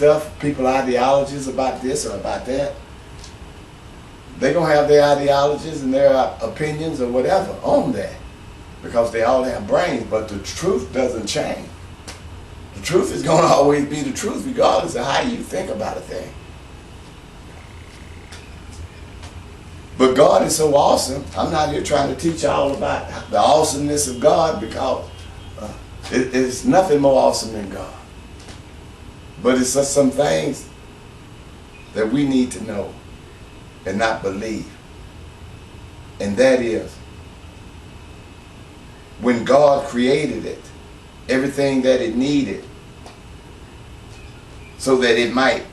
stuff, people ideologies about this or about that. They're going to have their ideologies and their opinions or whatever on that, because they all have brains, but the truth doesn't change. The truth is going to always be the truth, regardless of how you think about a thing. But God is so awesome. I'm not here trying to teach y'all about the awesomeness of God, because it's nothing more awesome than God. But it's just some things that we need to know and not believe. And that is, when God created it, everything that it needed so that it might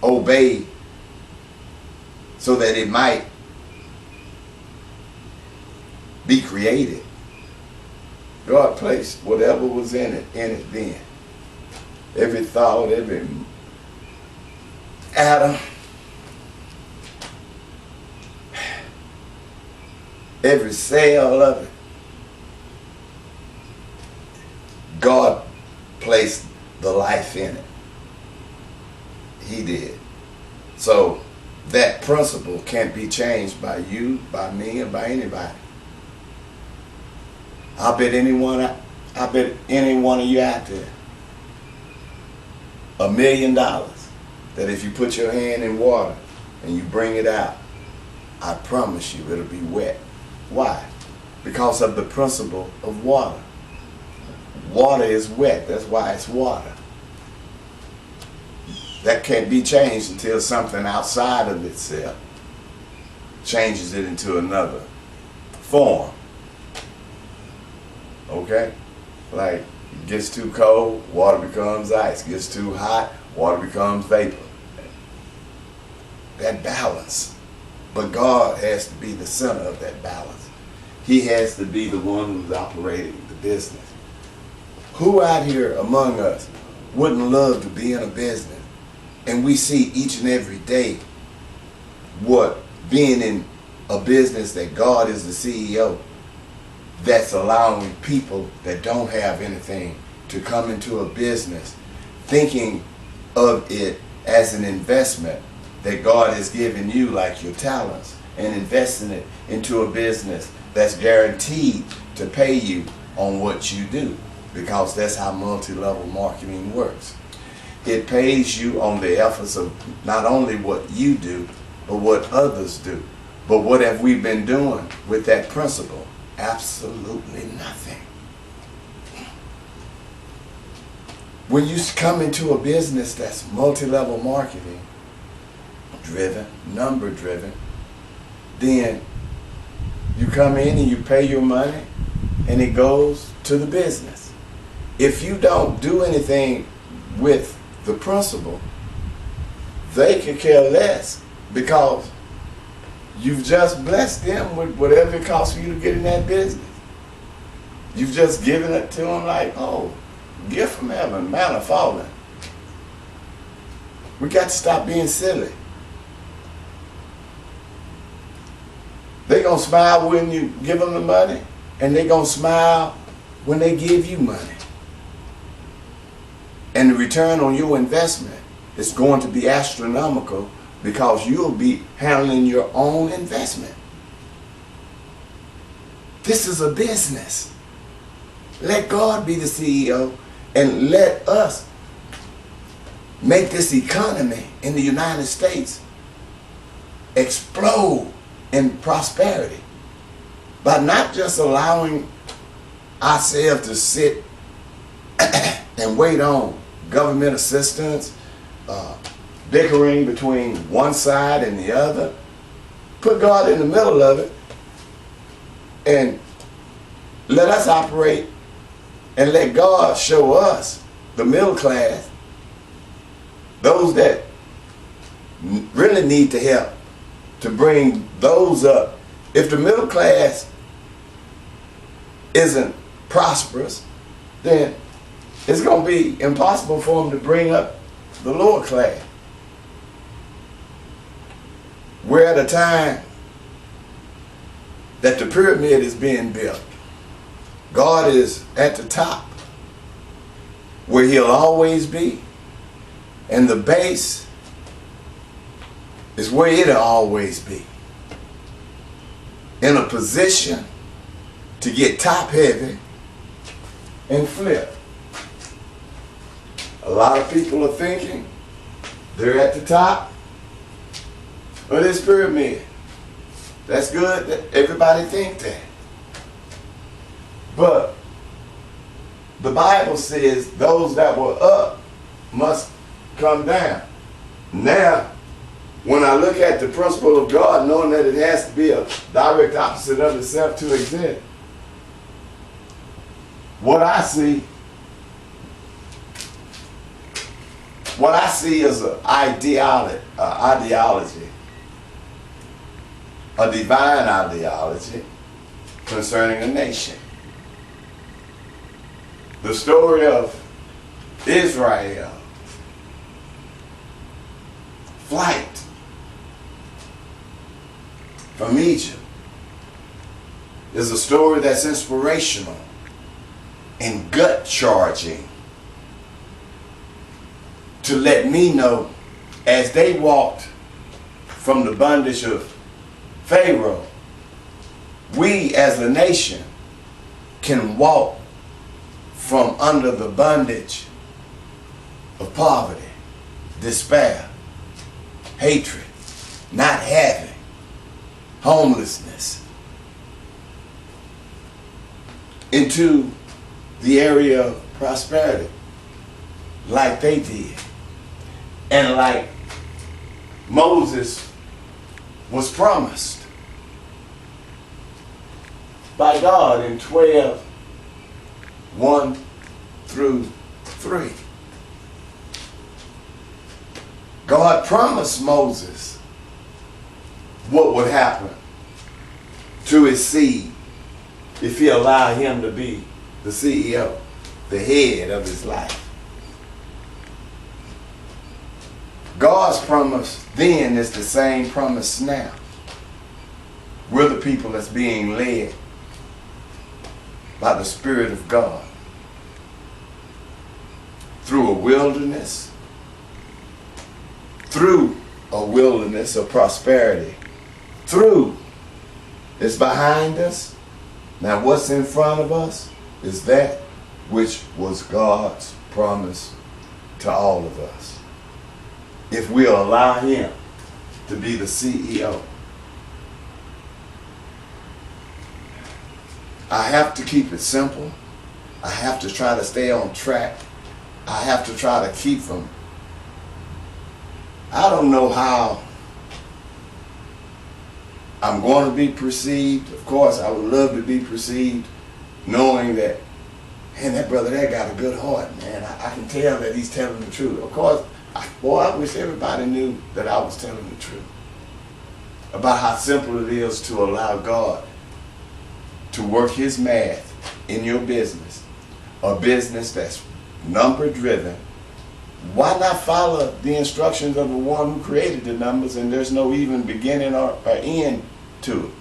obey, so that it might be created, God placed whatever was in it then. Every thought, every atom, every cell of it, God placed the life in it. He did. So that principle can't be changed by you, by me, or by anybody. I bet any one of you out there $1 million that if you put your hand in water and you bring it out, I promise you it'll be wet. Why? Because of the principle of water. Water is wet. That's why it's water. That can't be changed until something outside of itself changes it into another form. Okay? Like, it gets too cold, water becomes ice. Gets too hot, water becomes vapor. That balance. But God has to be the center of that balance. He has to be the one who's operating the business. Who out here among us wouldn't love to be in a business? And we see each and every day what being in a business that God is the CEO, that's allowing people that don't have anything to come into a business thinking of it as an investment that God has given you, like your talents, and investing it into a business that's guaranteed to pay you on what you do, because that's how multi-level marketing works. It pays you on the efforts of not only what you do, but what others do. But what have we been doing with that principle? Absolutely nothing. When you come into a business that's multi-level marketing driven, number driven, then you come in and you pay your money and it goes to the business. If you don't do anything with the principle, they could care less, because you've just blessed them with whatever it costs for you to get in that business. You've just given it to them like, oh, gift from heaven, manna falling. We got to stop being silly. They're going to smile when you give them the money, and they're going to smile when they give you money. And the return on your investment is going to be astronomical, because you'll be handling your own investment. This is a business. Let God be the CEO, and let us make this economy in the United States explode in prosperity by not just allowing ourselves to sit and wait on government assistance, bickering between one side and the other. Put God in the middle of it and let us operate, and let God show us, the middle class, those that really need the help, to bring those up. If the middle class isn't prosperous, then it's going to be impossible for them to bring up the lower class. We're at a time that the pyramid is being built. God is at the top, where he'll always be, And the base is where it'll always be. In a position to get top heavy and flip. A lot of people are thinking they're at the top of this pyramid. That's good that everybody think that. But the Bible says those that were up must come down. Now, when I look at the principle of God, knowing that it has to be a direct opposite of itself to exist, what I see is an ideology, a divine ideology concerning a nation. The story of Israel, flight from Egypt, is a story that's inspirational and gut charging to let me know as they walked from the bondage of Pharaoh, we as a nation can walk from under the bondage of poverty, despair, hatred, not having, homelessness, into the area of prosperity like they did. And like Moses was promised by God in 12:1-3. God promised Moses what would happen to his seed if he allowed him to be the CEO, the head of his life. God's promise then is the same promise now. We're the people that's being led by the Spirit of God through a wilderness of prosperity. Through is behind us. Now what's in front of us is that which was God's promise to all of us, if we'll allow him to be the CEO. I have to keep it simple. I have to try to stay on track. I have to try to keep from, I don't know how I'm going to be perceived. Of course, I would love to be perceived knowing that, man, that brother there got a good heart, man. I can tell that he's telling the truth. Of course, I wish everybody knew that I was telling the truth about how simple it is to allow God to work his math in your business, a business that's number driven. Why not follow the instructions of the one who created the numbers and there's no even beginning or end to it,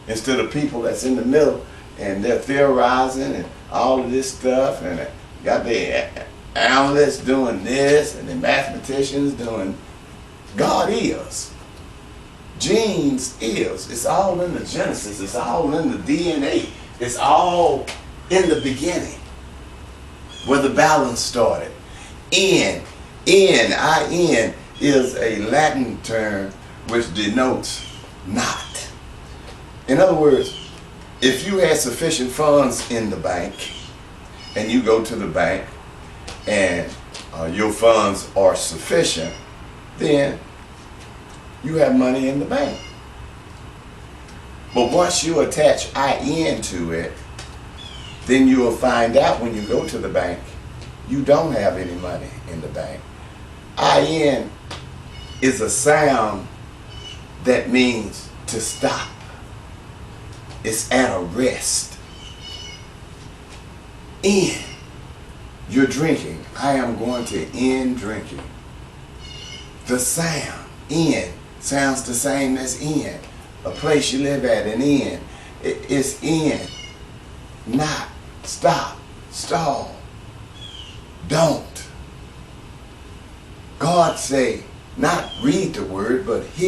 instead of people that's in the middle and they're theorizing and all of this stuff, and they got their analysts doing this and the mathematicians doing. God is. Genes is. It's all in the Genesis. It's all in the DNA. It's all in the beginning where the balance started. I-N is a Latin term which denotes not. In other words, if you had sufficient funds in the bank and you go to the bank and your funds are sufficient, then you have money in the bank. But once you attach IN to it, then you will find out when you go to the bank, you don't have any money in the bank. IN is a sound that means to stop. It's at a rest. In, you're drinking. I am going to end drinking. The sound, in, sounds the same as in. A place you live at, an inn. It's in. Not. Stop. Stall. Don't. God say, not read the word, but hear